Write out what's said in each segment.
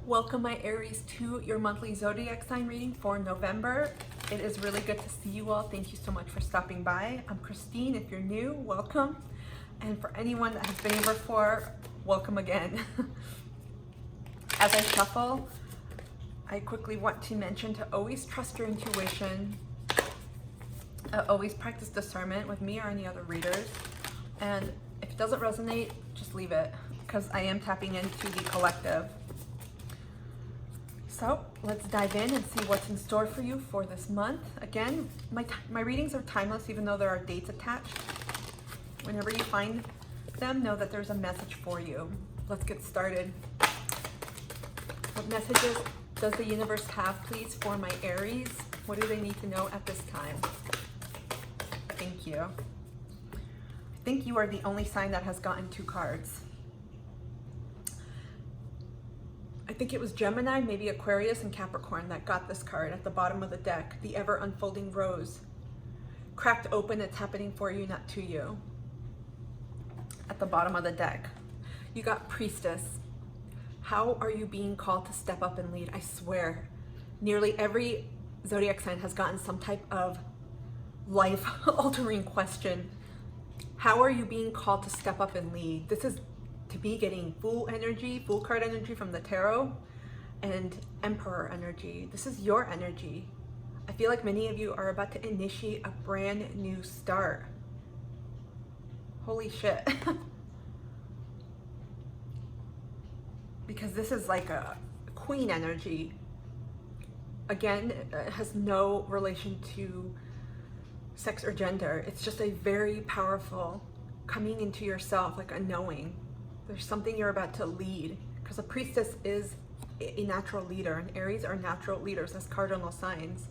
Welcome, my Aries, to your monthly zodiac sign reading for November. It is really good to see you all. Thank you so much for stopping by. I'm Christine. If you're new, welcome. And for anyone that has been here before, welcome again. As I shuffle, I quickly want to mention to always trust your intuition. Always practice discernment with me or any other readers. And if it doesn't resonate, just leave it, because I am tapping into the collective. So let's dive in and see what's in store for you for this month. Again, my readings are timeless, even though there are dates attached. Whenever you find them, know that there's a message for you. Let's get started. What messages does the universe have, please, for my Aries? What do they need to know at this time? Thank you. I think you are the only sign that has gotten 2 cards. I think it was Gemini, maybe Aquarius and Capricorn that got this card at the bottom of the deck. The ever unfolding rose. Cracked open, it's happening for you, not to you. At the bottom of the deck. You got Priestess. How are you being called to step up and lead? I swear, nearly every zodiac sign has gotten some type of life-altering question. How are you being called to step up and lead? This is to be getting Fool energy, Fool card energy from the tarot, and Emperor energy. This is your energy. I feel like many of you are about to initiate a brand new start. Holy shit. Because this is like a Queen energy. Again, it has no relation to sex or gender. It's just a very powerful coming into yourself, like a knowing. There's something you're about to lead, because a Priestess is a natural leader, and Aries are natural leaders as cardinal signs.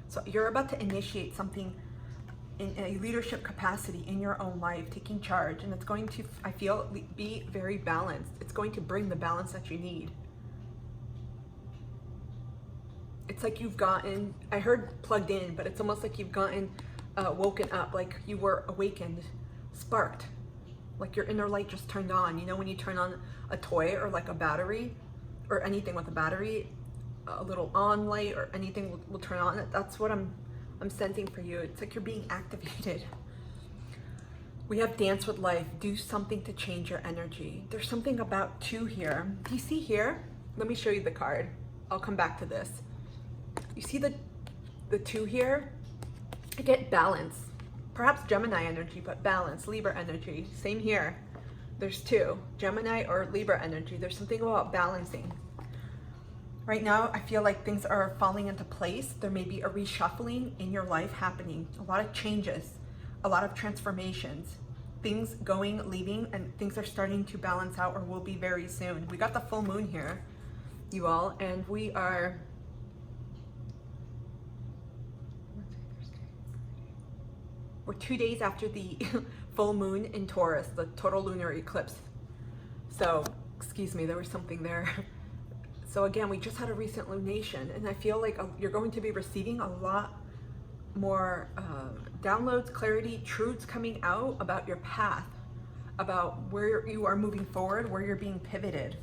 So you're about to initiate something in a leadership capacity in your own life, taking charge, and it's going to, I feel, be very balanced. It's going to bring the balance that you need. It's like you've gotten, I heard plugged in, but it's almost like you've gotten woken up, like you were awakened, sparked. Like your inner light just turned on. You know, when you turn on a toy or like a battery or anything with a battery, a little on light or anything will turn on. That's what I'm sensing for you. It's like you're being activated. We have Dance with Life. Do something to change your energy. There's something about 2 here. Do you see here? Let me show you the card. I'll come back to this. You see the 2 here? I get balance. Perhaps Gemini energy, but balance, Libra energy. Same here. There's 2, Gemini or Libra energy. There's something about balancing. Right now, I feel like things are falling into place. There may be a reshuffling in your life happening. A lot of changes, a lot of transformations. Things going, leaving, and things are starting to balance out or will be very soon. We got the full moon here, you all, and we are... We're 2 days after the full moon in Taurus, the total lunar eclipse. So, excuse me, there was something there. So again, we just had a recent lunation, and I feel like you're going to be receiving a lot more downloads, clarity, truths coming out about your path, about where you are moving forward, where you're being pivoted.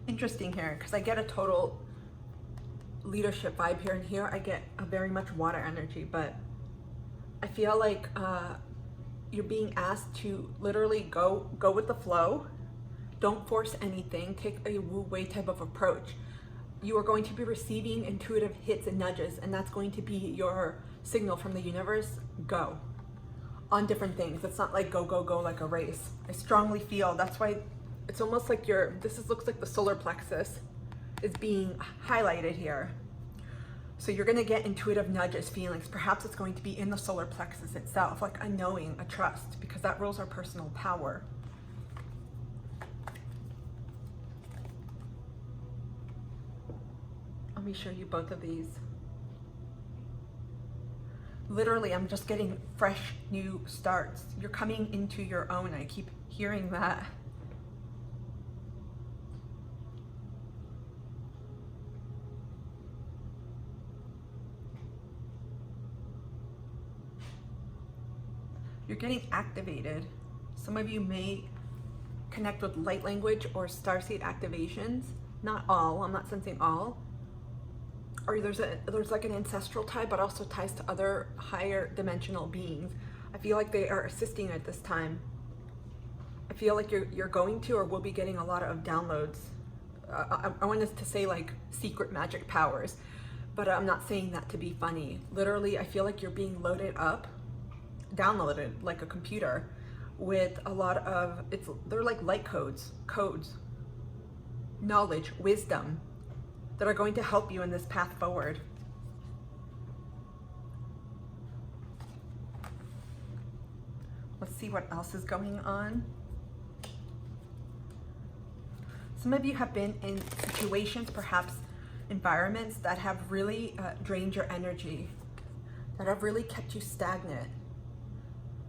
Interesting here, because I get a total leadership vibe here, and here I get a very much water energy, but I feel like you're being asked to literally go with the flow. Don't force anything. Take a wu-wei type of approach. You are going to be receiving intuitive hits and nudges, and that's going to be your signal from the universe. Go on different things. It's not like go like a race. I strongly feel that's why it's almost like looks like the solar plexus is being highlighted here. So you're gonna get intuitive nudges, feelings. Perhaps it's going to be in the solar plexus itself, like a knowing, a trust, because that rules our personal power. Let me show you both of these. Literally, I'm just getting fresh new starts. You're coming into your own. I keep hearing that. You're getting activated. Some of you may connect with light language or starseed activations. Not all, I'm not sensing all. Or there's like an ancestral tie, but also ties to other higher dimensional beings. I feel like they are assisting at this time. I feel like you're going to or will be getting a lot of downloads. I want us to say like secret magic powers, but I'm not saying that to be funny. Literally, I feel like you're being loaded up, downloaded like a computer with a lot of, they're like light codes, knowledge, wisdom that are going to help you in this path forward. Let's see what else is going on. Some of you have been in situations, perhaps environments that have really drained your energy, that have really kept you stagnant.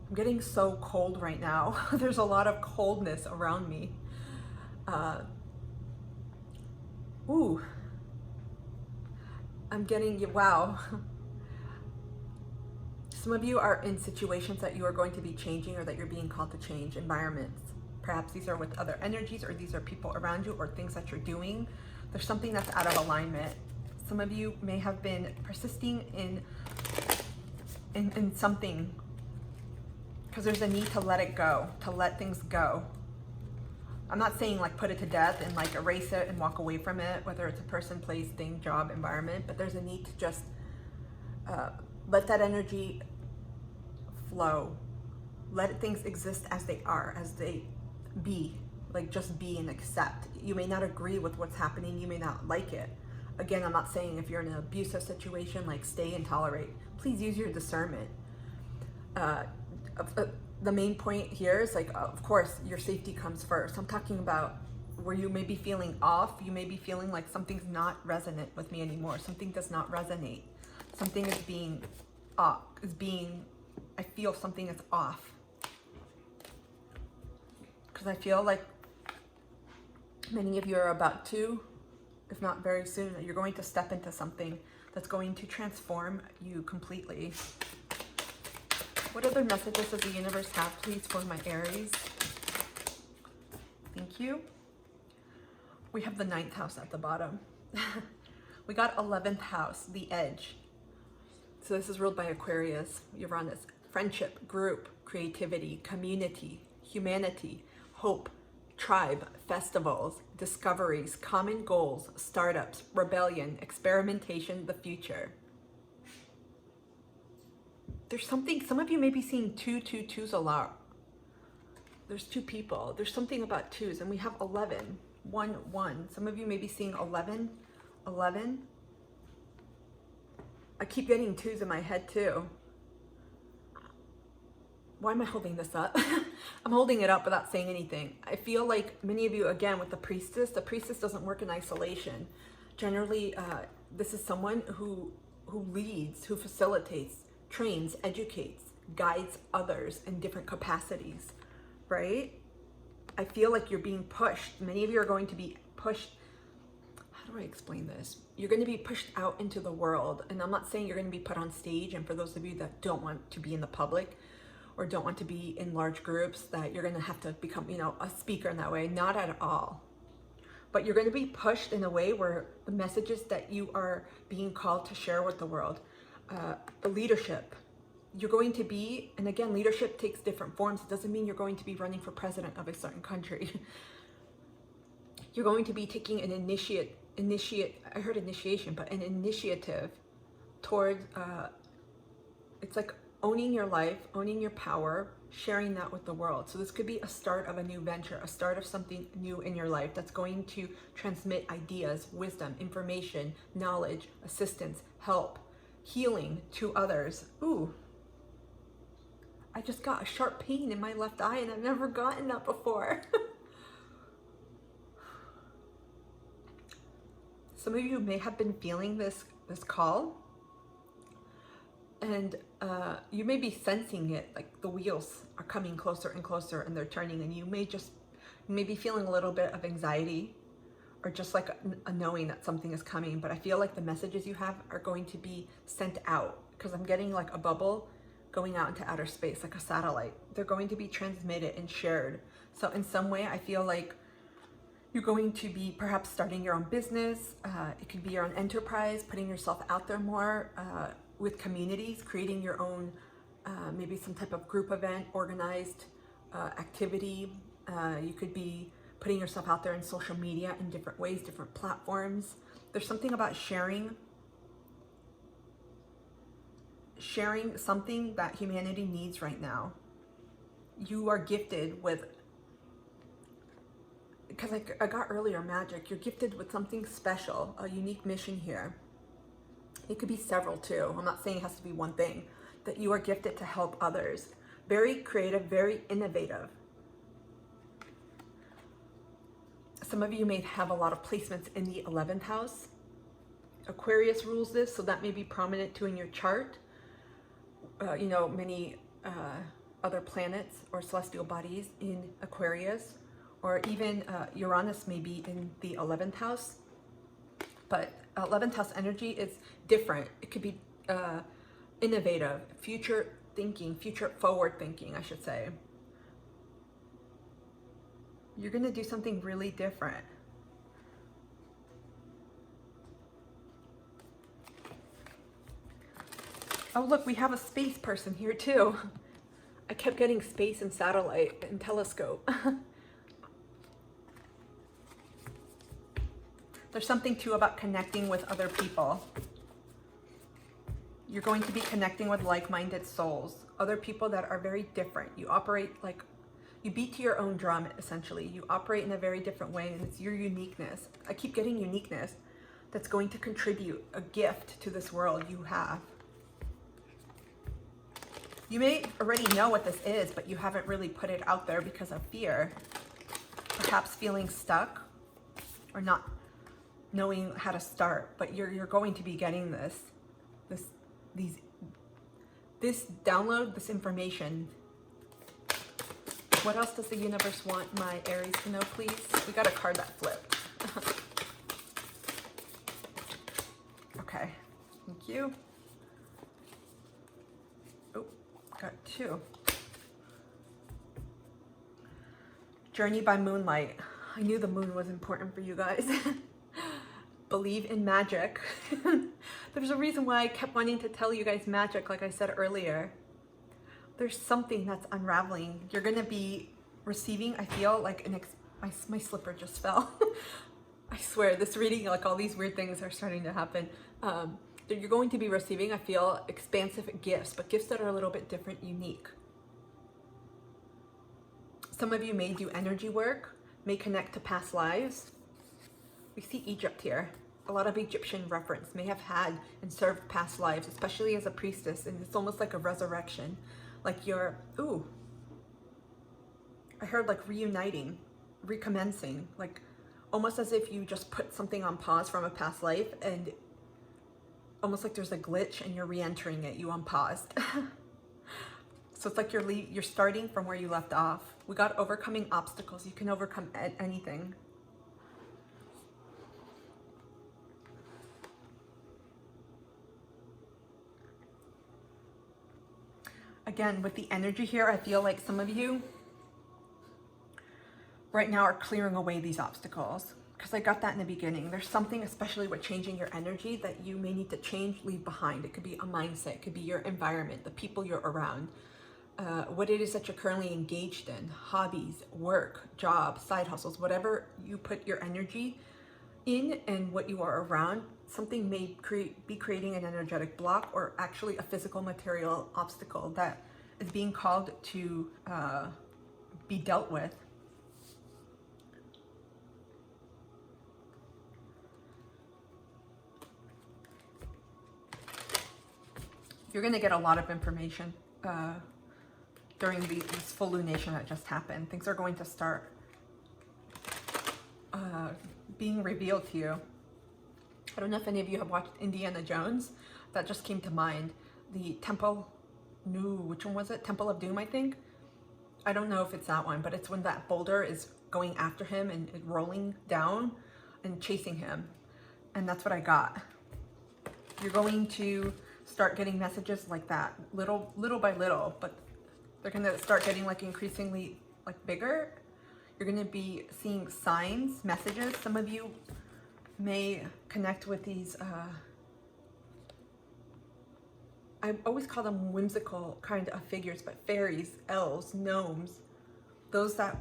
I'm getting so cold right now. There's a lot of coldness around me. Ooh. I'm getting, wow. Some of you are in situations that you are going to be changing or that you're being called to change, environments. Perhaps these are with other energies, or these are people around you, or things that you're doing. There's something that's out of alignment. Some of you may have been persisting in something because there's a need to let it go, to let things go. I'm not saying like put it to death and like erase it and walk away from it, whether it's a person, place, thing, job, environment, but there's a need to just let that energy flow. Let things exist as they are, as they be, like just be and accept. You may not agree with what's happening, you may not like it. Again, I'm not saying if you're in an abusive situation, like stay and tolerate. Please use your discernment. The main point here is like, of course, your safety comes first. I'm talking about where you may be feeling off. You may be feeling like something's not resonant with me anymore. Something does not resonate. Something is being off, I feel something is off. Because I feel like many of you are about to, if not very soon, you're going to step into something that's going to transform you completely. What other messages does the universe have, please, for my Aries? Thank you. We have the 9th house at the bottom. We got 11th house, the edge. So this is ruled by Aquarius, Uranus. Friendship, group, creativity, community, humanity, hope, tribe, festivals, discoveries, common goals, startups, rebellion, experimentation, the future. There's something, some of you may be seeing 2s a lot. There's 2 people. There's something about 2s, and we have 11, 1, 1. Some of you may be seeing 11, 11. I keep getting 2s in my head too. Why am I holding this up? I'm holding it up without saying anything. I feel like many of you, again, with the priestess doesn't work in isolation. Generally, this is someone who leads, who facilitates, trains, educates, guides others in different capacities, right? I feel like you're being pushed. Many of you are going to be pushed. How do I explain this? You're going to be pushed out into the world. And I'm not saying you're going to be put on stage. And for those of you that don't want to be in the public or don't want to be in large groups, that you're going to have to become, a speaker in that way. Not at all. But you're going to be pushed in a way where the messages that you are being called to share with the world, the leadership, you're going to be, and again, leadership takes different forms. It doesn't mean you're going to be running for president of a certain country. You're going to be taking an I heard initiation, but an initiative towards, it's like owning your life, owning your power, sharing that with the world. So this could be a start of a new venture, a start of something new in your life that's going to transmit ideas, wisdom, information, knowledge, assistance, help, healing to others. Ooh, I just got a sharp pain in my left eye and I've never gotten that before. Some of you may have been feeling this call, and you may be sensing it, like the wheels are coming closer and closer and they're turning, and you may be feeling a little bit of anxiety or just like a knowing that something is coming. But I feel like the messages you have are going to be sent out, because I'm getting like a bubble going out into outer space like a satellite. They're going to be transmitted and shared. So in some way, I feel like you're going to be perhaps starting your own business. It could be your own enterprise, putting yourself out there more with communities, creating your own, maybe some type of group event, organized activity. You could be putting yourself out there in social media in different ways, different platforms. There's something about sharing something that humanity needs right now. You are gifted with, because I got earlier magic, you're gifted with something special, a unique mission here. It could be several too. I'm not saying it has to be one thing, that you are gifted to help others. Very creative, very innovative. Some of you may have a lot of placements in the 11th house. Aquarius rules this, so that may be prominent too in your chart. You know, many other planets or celestial bodies in Aquarius, or even Uranus may be in the 11th house. But 11th house energy is different. It could be innovative, future thinking, future forward thinking, I should say. You're going to do something really different. Oh, look, we have a space person here too. I kept getting space and satellite and telescope. There's something too about connecting with other people. You're going to be connecting with like-minded souls, other people that are very different. You operate like, you beat to your own drum, essentially. You operate in a very different way, and it's your uniqueness. I keep getting uniqueness that's going to contribute a gift to this world you have. You may already know what this is, but you haven't really put it out there because of fear. Perhaps feeling stuck or not knowing how to start, but you're going to be getting this download, this information. What else does the universe want my Aries to know, please? We got a card that flipped. Okay, thank you. Oh, got two. Journey by moonlight. I knew the moon was important for you guys. Believe in magic. There's a reason why I kept wanting to tell you guys magic, like I said earlier. There's something that's unraveling. You're gonna be receiving, I feel like my slipper just fell. I swear, this reading, like all these weird things are starting to happen. You're going to be receiving, I feel, expansive gifts, but gifts that are a little bit different, unique. Some of you may do energy work, may connect to past lives. We see Egypt here. A lot of Egyptian reference, may have had and served past lives, especially as a priestess, and it's almost like a resurrection. Like you're, ooh, I heard like reuniting, recommencing, like almost as if you just put something on pause from a past life, and almost like there's a glitch and you're re-entering it, you unpaused. So it's like you're starting from where you left off. We got overcoming obstacles. You can overcome anything. Again, with the energy here, I feel like some of you right now are clearing away these obstacles, because I got that in the beginning. There's something, especially with changing your energy, that you may need to change, leave behind. It could be a mindset, it could be your environment, the people you're around, what it is that you're currently engaged in, hobbies, work, job, side hustles, whatever you put your energy in and what you are around. Something may be creating an energetic block, or actually a physical material obstacle that is being called to be dealt with. You're going to get a lot of information during this full lunation that just happened. Things are going to start being revealed to you. I don't know if any of you have watched Indiana Jones. That just came to mind. The Temple, which one was it? Temple of Doom, I think. I don't know if it's that one, but it's when that boulder is going after him and rolling down and chasing him. And that's what I got. You're going to start getting messages like that, little by little, but they're gonna start getting like increasingly like bigger. You're gonna be seeing signs, messages. Some of you may connect with these, I always call them whimsical kind of figures, but fairies, elves, gnomes, those that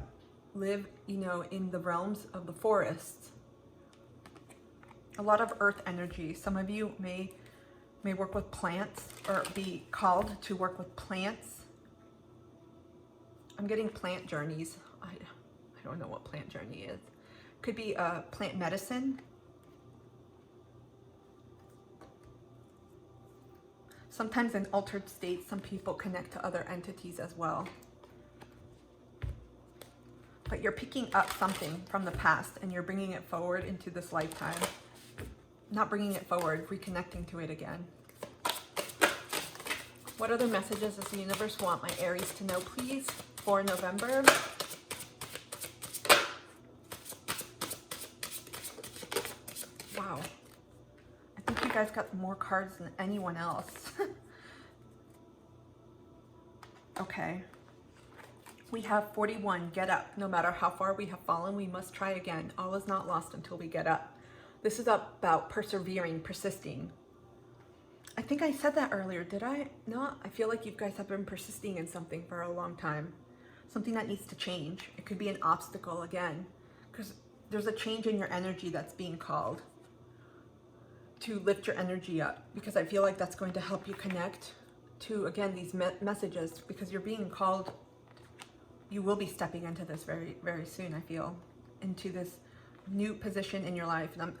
live, you know, in the realms of the forests. A lot of earth energy. Some of you may work with plants or be called to work with plants. I'm getting plant journeys. I don't know what plant journey is. Could be plant medicine. Sometimes in altered states, some people connect to other entities as well. But you're picking up something from the past and you're bringing it forward into this lifetime. Not bringing it forward, reconnecting to it again. What other messages does the universe want my Aries to know, please, for November? Wow. I think you guys got more cards than anyone else. Okay. We have 41, get up. No matter how far we have fallen, we must try again. All is not lost until we get up. This is about persevering, persisting. I think I said that earlier, did I? No, I feel like you guys have been persisting in something for a long time. Something that needs to change. It could be an obstacle again, because there's a change in your energy that's being called to lift your energy up, because I feel like that's going to help you connect to, again, these messages, because you're being called. You will be stepping into this very, very soon, I feel, into this new position in your life. And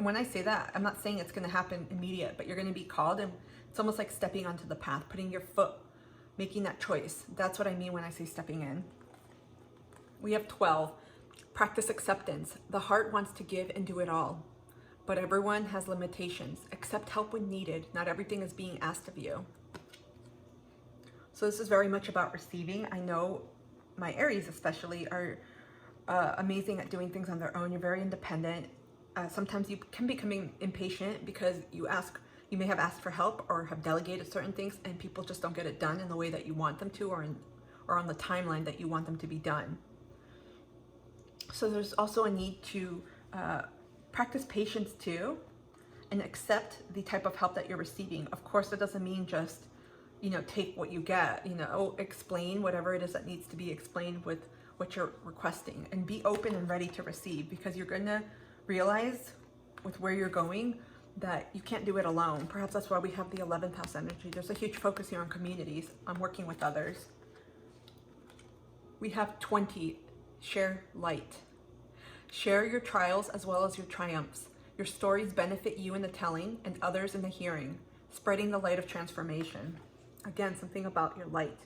when I say that, I'm not saying it's going to happen immediate, but you're going to be called, and it's almost like stepping onto the path, putting your foot, making that choice. That's what I mean when I say stepping in. We have 12. Practice acceptance. The heart wants to give and do it all, but everyone has limitations. Accept help when needed. Not everything is being asked of you. So this is very much about receiving. I know my Aries especially are amazing at doing things on their own. You're very independent. Sometimes you can become impatient because you may have asked for help or have delegated certain things, and people just don't get it done in the way that you want them to, or on the timeline that you want them to be done. So there's also a need to practice patience too, and accept the type of help that you're receiving. Of course, that doesn't mean just, you know, take what you get, you know, explain whatever it is that needs to be explained with what you're requesting, and be open and ready to receive, because you're going to realize with where you're going that you can't do it alone. Perhaps that's why we have the 11th house energy. There's a huge focus here on communities, on working with others. We have 20, share light. Share your trials as well as your triumphs. Your stories benefit you in the telling and others in the hearing, spreading the light of transformation. Again, something about your light.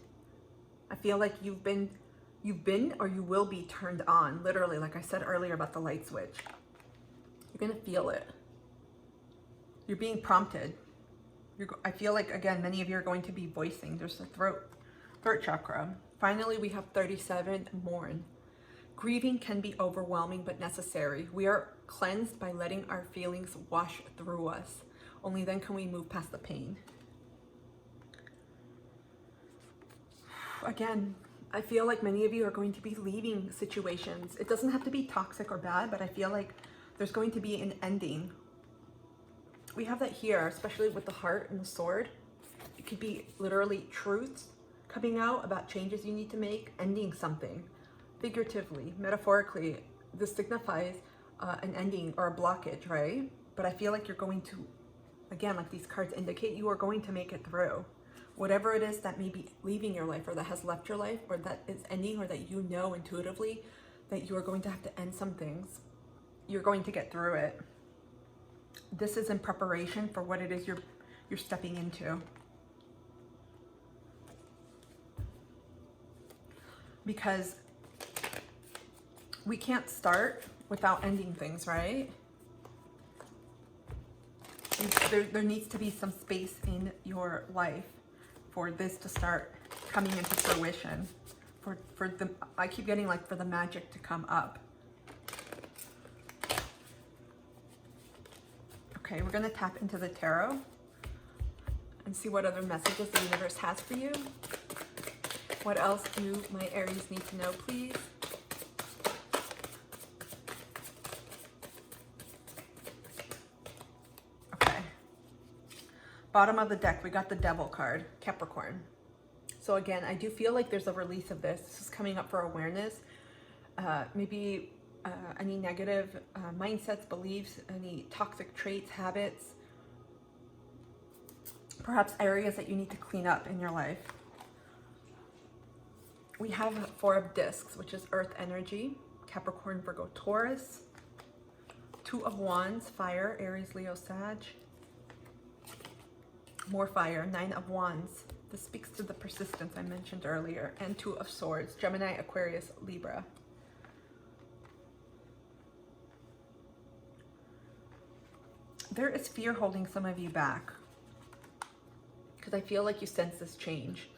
I feel like you've been or you will be turned on, literally, like I said earlier about the light switch. You're gonna feel it. You're being prompted. I feel like, again, many of you are going to be voicing. There's the throat chakra. Finally, we have 37, mourn. Grieving can be overwhelming but necessary. We are cleansed by letting our feelings wash through us. Only then can we move past the pain. Again, I feel like many of you are going to be leaving situations. It doesn't have to be toxic or bad, but I feel like there's going to be an ending. We have that here, especially with the heart and the sword. It could be literally truths coming out about changes you need to make, ending something. Figuratively, metaphorically, this signifies an ending or a blockage, right? But I feel like you're going to, again, like these cards indicate, you are going to make it through. Whatever it is that may be leaving your life, or that has left your life, or that is ending, or that you know intuitively that you are going to have to end some things, you're going to get through it. This is in preparation for what it is you're stepping into. Because we can't start without ending things, right? There needs to be some space in your life for this to start coming into fruition. I keep getting like for the magic to come up. Okay, we're gonna tap into the tarot. and see what other messages the universe has for you. What else do my Aries need to know, please? Okay. Bottom of the deck, we got the Devil card, Capricorn. So again, I do feel like there's a release of this. This is coming up for awareness. Maybe any negative mindsets, beliefs, any toxic traits, habits. Perhaps areas that you need to clean up in your life. We have 4 of discs, which is earth energy, Capricorn, Virgo, Taurus. 2 of wands, fire, Aries, Leo, Sag. More fire, 9 of wands. This speaks to the persistence I mentioned earlier. And 2 of swords, Gemini, Aquarius, Libra. There is fear holding some of you back, because I feel like you sense this change.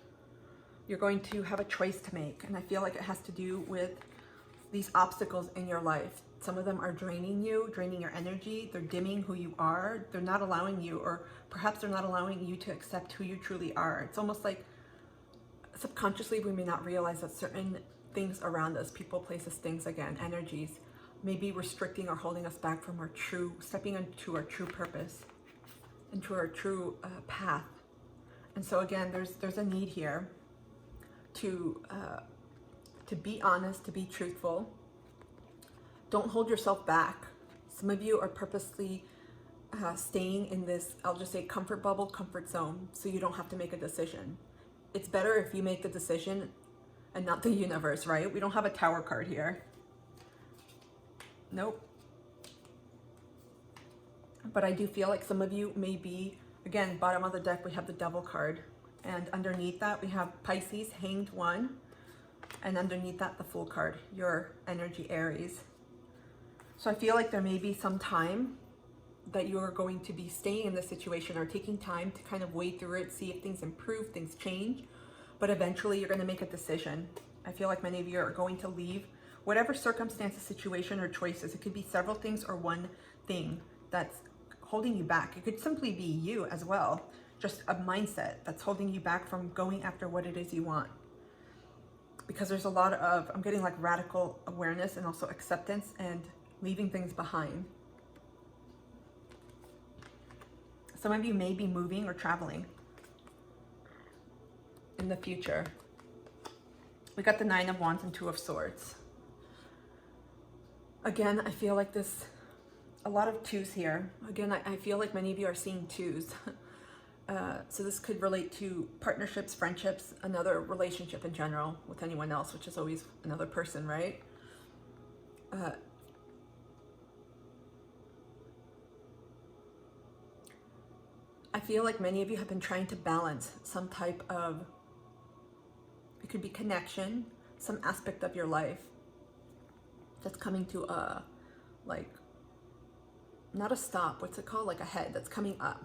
You're going to have a choice to make, and I feel like it has to do with these obstacles in your life. Some of them are draining you, draining your energy. They're dimming who you are. They're not allowing you, or perhaps they're not allowing you to accept who you truly are. It's almost like subconsciously we may not realize that certain things around us, people, places, things, again, energies, may be restricting or holding us back from our true, stepping into our true purpose, into our true path. And so again, there's a need here to be honest, to be truthful. Don't hold yourself back. Some of you are purposely staying in this, I'll just say, comfort bubble, comfort zone, so you don't have to make a decision. It's better if you make the decision and not the universe, right? We don't have a Tower card here. Nope. But I do feel like some of you may be, again, bottom of the deck, we have the Devil card. And underneath that, we have Pisces, Hanged One. And underneath that, the Fool card, your energy, Aries. So I feel like there may be some time that you are going to be staying in this situation or taking time to kind of wade through it, see if things improve, things change. But eventually you're going to make a decision. I feel like many of you are going to leave whatever circumstances, situation, or choices. It could be several things or one thing that's holding you back. It could simply be you as well. Just a mindset that's holding you back from going after what it is you want. Because there's a lot of, I'm getting like radical awareness and also acceptance and leaving things behind. Some of you may be moving or traveling in the future. We got the 9 of Wands and 2 of Swords. Again, I feel like this, a lot of 2s here. Again, I feel like many of you are seeing 2s. So this could relate to partnerships, friendships, another relationship in general with anyone else, which is always another person, right? I feel like many of you have been trying to balance some type of, it could be connection, some aspect of your life that's coming to a, like, not a stop, what's it called? Like a head that's coming up.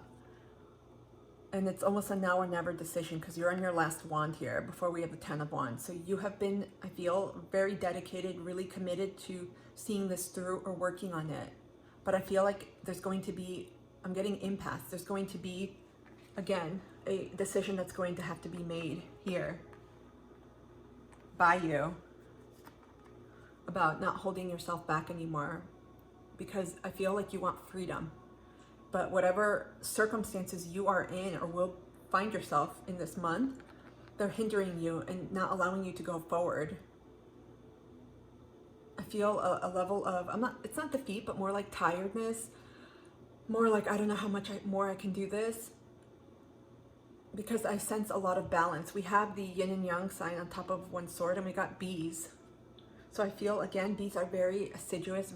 And it's almost a now or never decision because you're on your last wand here before we have the 10 of Wands. So you have been, I feel, very dedicated, really committed to seeing this through or working on it. But I feel like there's going to be, I'm getting impasse. There's going to be, again, a decision that's going to have to be made here by you about not holding yourself back anymore, because I feel like you want freedom. But whatever circumstances you are in or will find yourself in this month, they're hindering you and not allowing you to go forward. I feel a level of, it's not defeat, but more like tiredness, more like, I don't know how much more I can do this, because I sense a lot of balance. We have the yin and yang sign on top of one sword, and we got bees. So I feel, again, bees are very assiduous,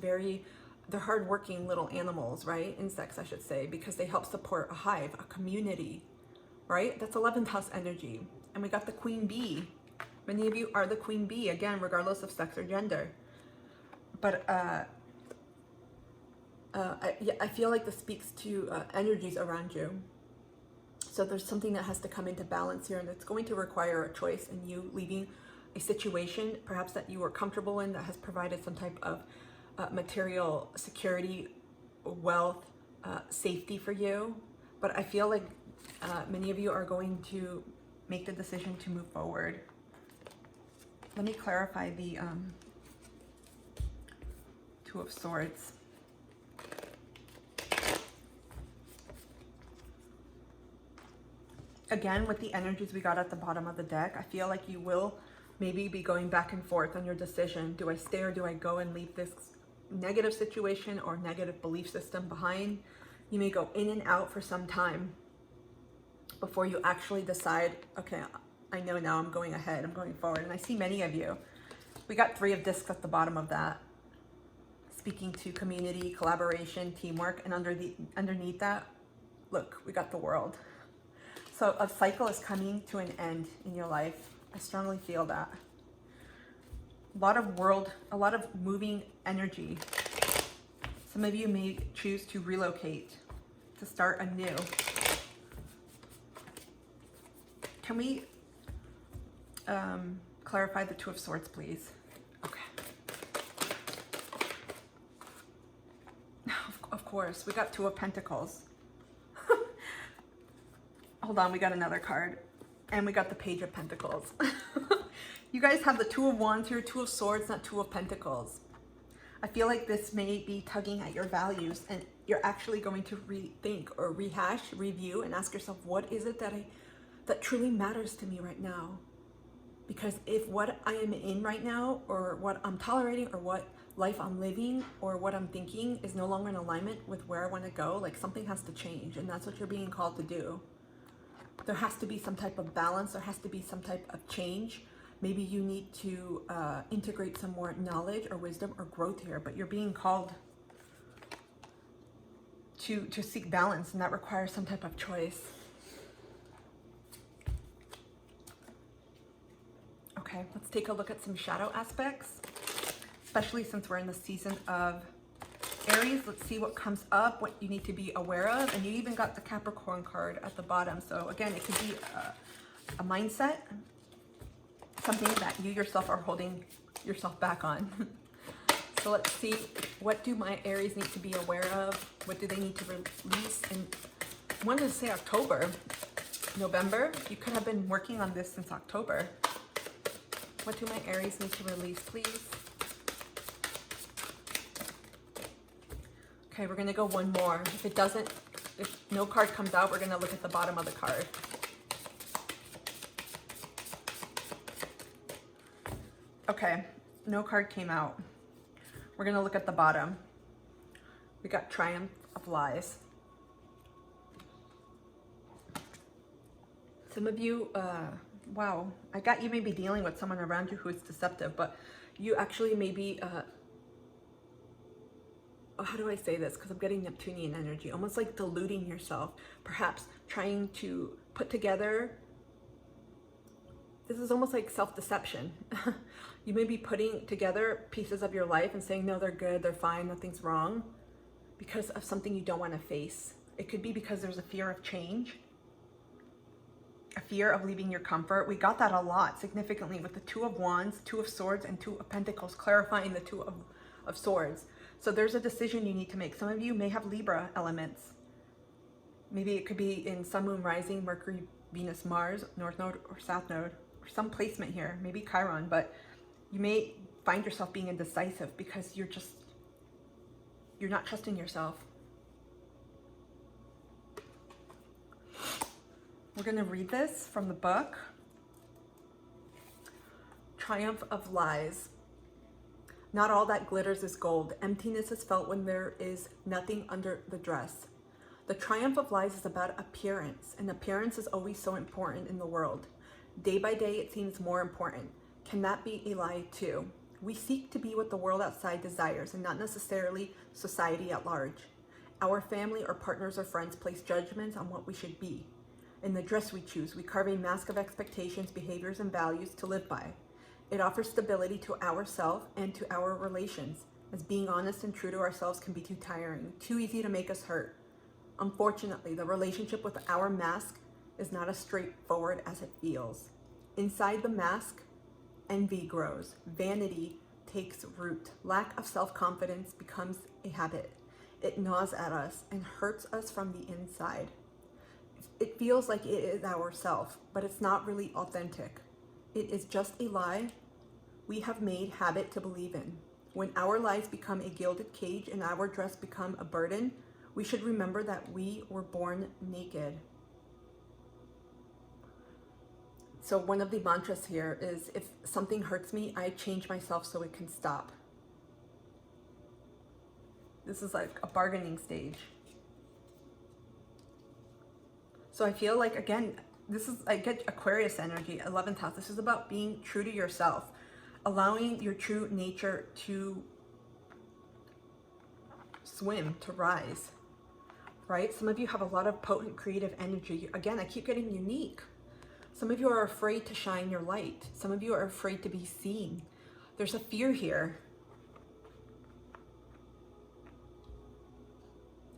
they're hardworking little animals, right? Insects, I should say, because they help support a hive, a community, right? That's 11th house energy. And we got the queen bee. Many of you are the queen bee, again, regardless of sex or gender. But I feel like this speaks to energies around you. So there's something that has to come into balance here, and it's going to require a choice in you leaving a situation, perhaps that you were comfortable in, that has provided some type of material security, wealth, safety for you. But I feel like Many of you are going to make the decision to move forward. Let me clarify the Two of Swords. Again, with the energies we got at the bottom of the deck, I feel like you will maybe be going back and forth on your decision. Do I stay or do I go and leave this negative situation or negative belief system behind? You may go in and out for some time before you actually decide, okay, I know now I'm going ahead, I'm going forward. And I see many of you. We got 3 of discs at the bottom of that. Speaking to community, collaboration, teamwork, and underneath that, look, we got the World. So a cycle is coming to an end in your life. I strongly feel that. A lot of moving energy. Some of you may choose to relocate, to start anew. Can we clarify the Two of Swords, please? Okay. Of course, we got Two of Pentacles. Hold on, we got another card. And we got the Page of Pentacles. You guys have the Two of Wands here, Two of Swords, not Two of Pentacles. I feel like this may be tugging at your values, and you're actually going to rethink or rehash, review, and ask yourself, what is it that truly matters to me right now? Because if what I am in right now, or what I'm tolerating, or what life I'm living, or what I'm thinking is no longer in alignment with where I want to go, like something has to change, and that's what you're being called to do. There has to be some type of balance. There has to be some type of change. Maybe you need to integrate some more knowledge or wisdom or growth here, but you're being called to seek balance, and that requires some type of choice. Okay, let's take a look at some shadow aspects, especially since we're in the season of Aries. Let's see what comes up, what you need to be aware of. And you even got the Capricorn card at the bottom. So again, it could be a mindset, something that you yourself are holding yourself back on. So let's see, what do my Aries need to be aware of? What do they need to release? And I wanted to say October, November. You could have been working on this since October. What do my Aries need to release, please? Okay, we're gonna go one more. If no card comes out, we're gonna look at the bottom of the card. Okay, no card came out. We're gonna look at the bottom. We got Triumph of Lies. Some of you, wow, I got you may be dealing with someone around you who is deceptive, but you actually may be, how do I say this? Because I'm getting Neptunian energy, almost like deluding yourself, perhaps trying to put together. This is almost like self-deception. You may be putting together pieces of your life and saying, no, they're good, they're fine, nothing's wrong, because of something you don't want to face. It could be because there's a fear of change, a fear of leaving your comfort. We got that a lot significantly with the Two of Wands, Two of Swords, and Two of Pentacles, clarifying the Two of Swords. So there's a decision you need to make. Some of you may have Libra elements. Maybe it could be in Sun, Moon, Rising, Mercury, Venus, Mars, North Node or South Node, or some placement here, maybe Chiron, but you may find yourself being indecisive because you're not trusting yourself. We're gonna read this from the book, Triumph of Lies. Not all that glitters is gold. Emptiness is felt when there is nothing under the dress. The triumph of lies is about appearance, and appearance is always so important in the world. Day by day, it seems more important. Can that be a lie too? We seek to be what the world outside desires, and not necessarily society at large. Our family or partners or friends place judgments on what we should be. In the dress we choose, we carve a mask of expectations, behaviors, and values to live by. It offers stability to ourselves and to our relations, as being honest and true to ourselves can be too tiring, too easy to make us hurt. Unfortunately, the relationship with our mask is not as straightforward as it feels. Inside the mask, envy grows, vanity takes root, lack of self-confidence becomes a habit. It gnaws at us and hurts us from the inside. It feels like it is ourself, but it's not really authentic. It is just a lie we have made habit to believe in. When our lives become a gilded cage and our dress become a burden, we should remember that we were born naked. So one of the mantras here is, if something hurts me, I change myself so it can stop. This is like a bargaining stage. So I feel like, again, I get Aquarius energy, 11th house. This is about being true to yourself, allowing your true nature to swim, to rise, right? Some of you have a lot of potent creative energy. Again, I keep getting unique. Some of you are afraid to shine your light. Some of you are afraid to be seen. There's a fear here.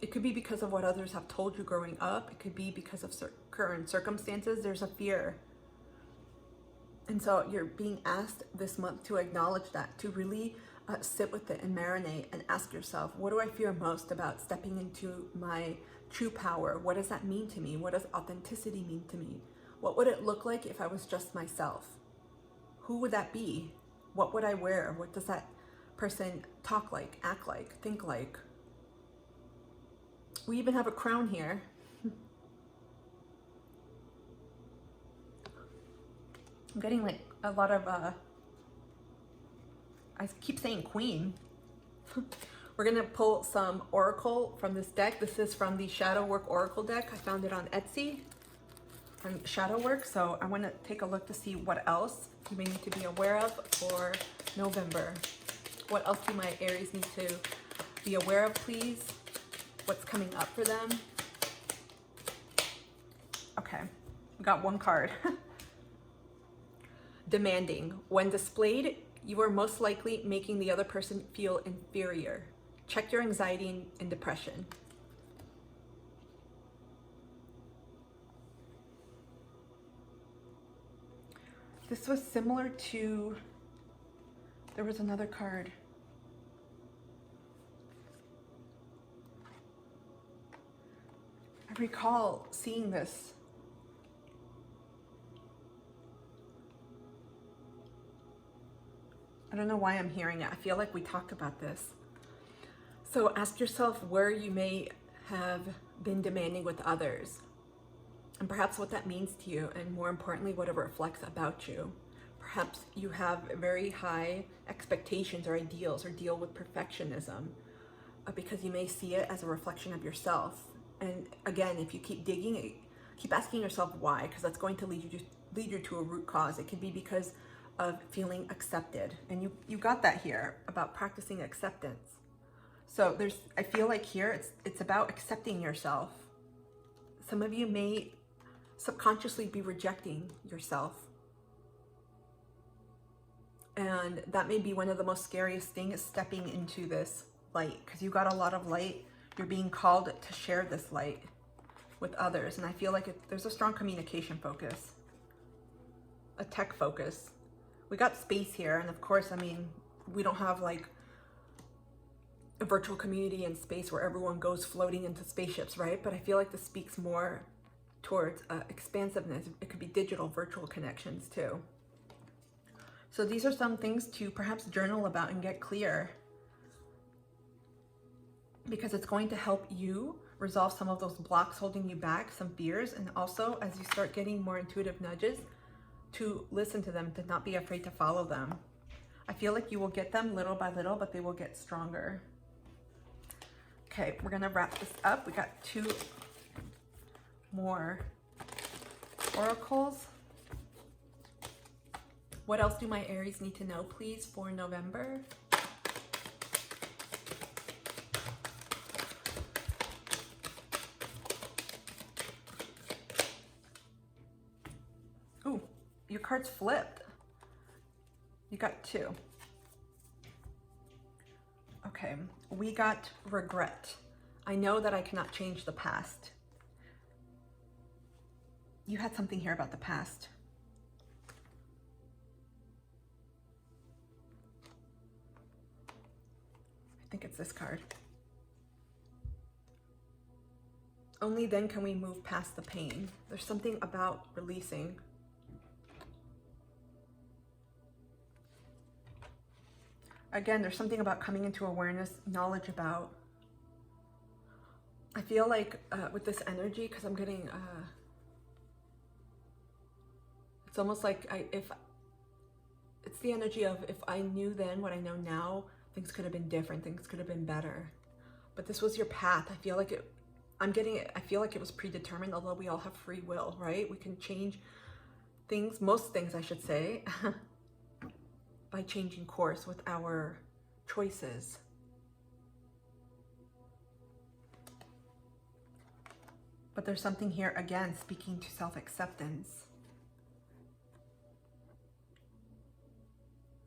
It could be because of what others have told you growing up. It could be because of current circumstances. There's a fear. And so you're being asked this month to acknowledge that, to really sit with it and marinate and ask yourself, what do I fear most about stepping into my true power? What does that mean to me? What does authenticity mean to me? What would it look like if I was just myself? Who would that be? What would I wear? What does that person talk like, act like, think like? We even have a crown here. I'm getting like a lot of, I keep saying queen. We're gonna pull some oracle from this deck. This is from the Shadow Work Oracle deck. I found it on Etsy from Shadow Work. So I wanna take a look to see what else you may need to be aware of for November. What else do my Aries need to be aware of, please? What's coming up for them? Okay, we got one card. Demanding. When displayed, you are most likely making the other person feel inferior. Check your anxiety and depression. This was similar to, there was another card. I recall seeing this. I don't know why I'm hearing it. I feel like we talked about this. So ask yourself where you may have been demanding with others, and perhaps what that means to you, and more importantly, what it reflects about you. Perhaps you have very high expectations or ideals, or deal with perfectionism because you may see it as a reflection of yourself. And again, if you keep digging, keep asking yourself why, because that's going to lead you to a root cause. It could be because of feeling accepted, and you got that here about practicing acceptance. So I feel like here it's about accepting yourself. Some of you may subconsciously be rejecting yourself, and that may be one of the most scariest things, is stepping into this light, because you got a lot of light. You're being called to share this light with others, and I feel like there's a strong communication focus, a tech focus. We got space here, and of course, I mean, we don't have like a virtual community in space where everyone goes floating into spaceships, right? But I feel like this speaks more towards expansiveness. It could be digital, virtual connections too. So these are some things to perhaps journal about and get clear, because it's going to help you resolve some of those blocks holding you back, some fears, and also as you start getting more intuitive nudges, to listen to them, to not be afraid to follow them. I feel like you will get them little by little, but they will get stronger. Okay, we're gonna wrap this up. We got 2 more oracles. What else do my Aries need to know, please, for November? Ooh, your cards flipped. You got 2. Okay, we got regret. I know that I cannot change the past. You had something here about the past. I think it's this card. Only then can we move past the pain. There's something about releasing. Again, there's something about coming into awareness, knowledge about. I feel like with this energy, because I'm getting, it's almost like it's the energy of if I knew then what I know now, things could have been different, things could have been better. But this was your path. I feel like I feel like it was predetermined, although we all have free will, right? We can change things, most things I should say, by changing course with our choices. But there's something here, again, speaking to self-acceptance.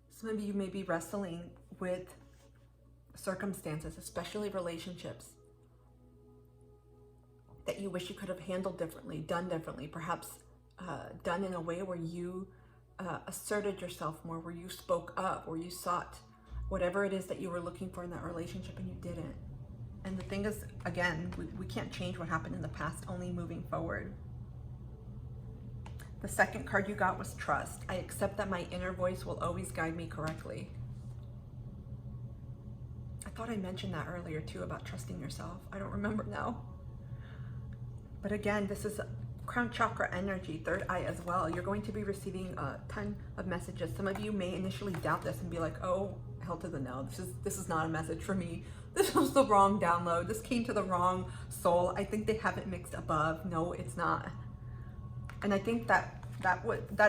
Some of you may be wrestling with circumstances, especially relationships, that you wish you could have handled differently, done differently, perhaps done in a way where you asserted yourself more, where you spoke up, where you sought whatever it is that you were looking for in that relationship and you didn't. And the thing is, again, we can't change what happened in the past, only moving forward. The second card you got was trust. I accept that my inner voice will always guide me correctly. I thought I mentioned that earlier too, about trusting yourself. I don't remember now. But again, this is crown chakra energy, third eye as well. You're going to be receiving a ton of messages. Some of you may initially doubt this and be like, oh, hell to the no. This is not a message for me. This was the wrong download. This came to the wrong soul. I think they have it mixed above. No, it's not. And I think that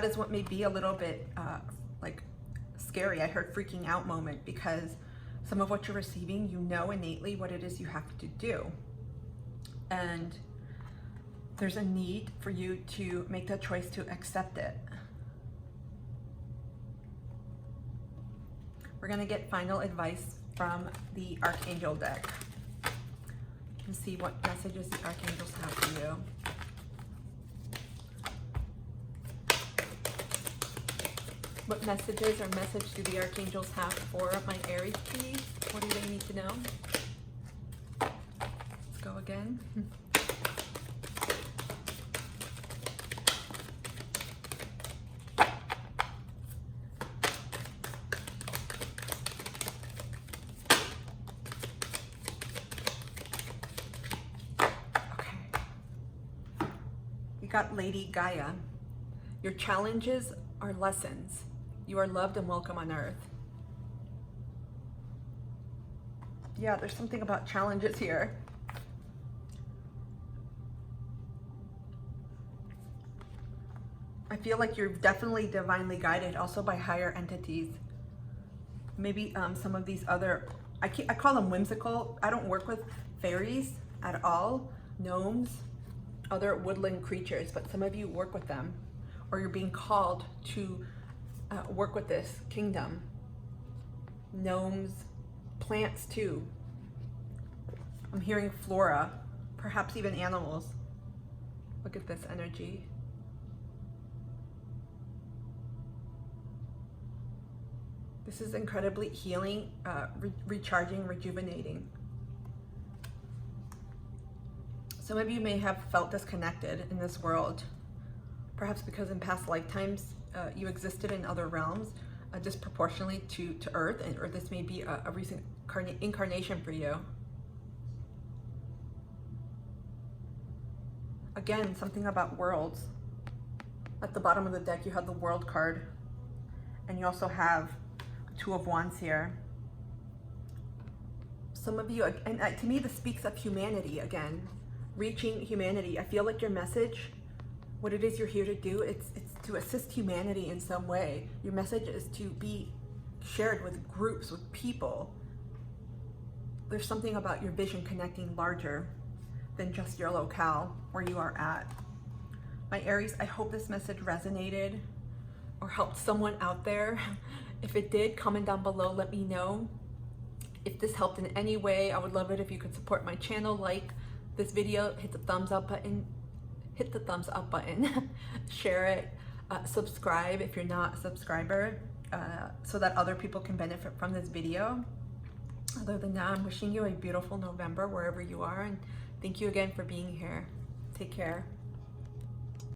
is what may be a little bit like scary. I heard freaking out moment, because some of what you're receiving, you know innately what it is you have to do. And there's a need for you to make the choice to accept it. We're going to get final advice from the Archangel deck and see what messages the Archangels have for you. What messages or message do the Archangels have for my Aries, please? What do they need to know? Let's go again. Got Lady Gaia. Your challenges are lessons. You are loved and welcome on earth. Yeah, there's something about challenges here. I feel like you're definitely divinely guided, also by higher entities. Maybe some of these other, I call them whimsical. I don't work with fairies at all, gnomes, other woodland creatures, but some of you work with them, or you're being called to work with this kingdom. Gnomes, plants too. I'm hearing flora, perhaps even animals. Look at this energy. This is incredibly healing, recharging, rejuvenating. Some of you may have felt disconnected in this world, perhaps because in past lifetimes you existed in other realms disproportionately to Earth, or this may be a recent incarnation for you. Again, something about worlds. At the bottom of the deck, you have the World card, and you also have Two of Wands here. Some of you, and to me, this speaks of humanity again. Reaching humanity. I feel like your message, what it is you're here to do, it's to assist humanity in some way. Your message is to be shared with groups, with people. There's something about your vision connecting larger than just your locale where you are at. My Aries, I hope this message resonated or helped someone out there. If it did, comment down below, let me know. If this helped in any way, I would love it if you could support my channel, like this video, hit the thumbs up button, share it, subscribe if you're not a subscriber, so that other people can benefit from this video. Other than that, I'm wishing you a beautiful November wherever you are, and Thank you again for being here. Take care.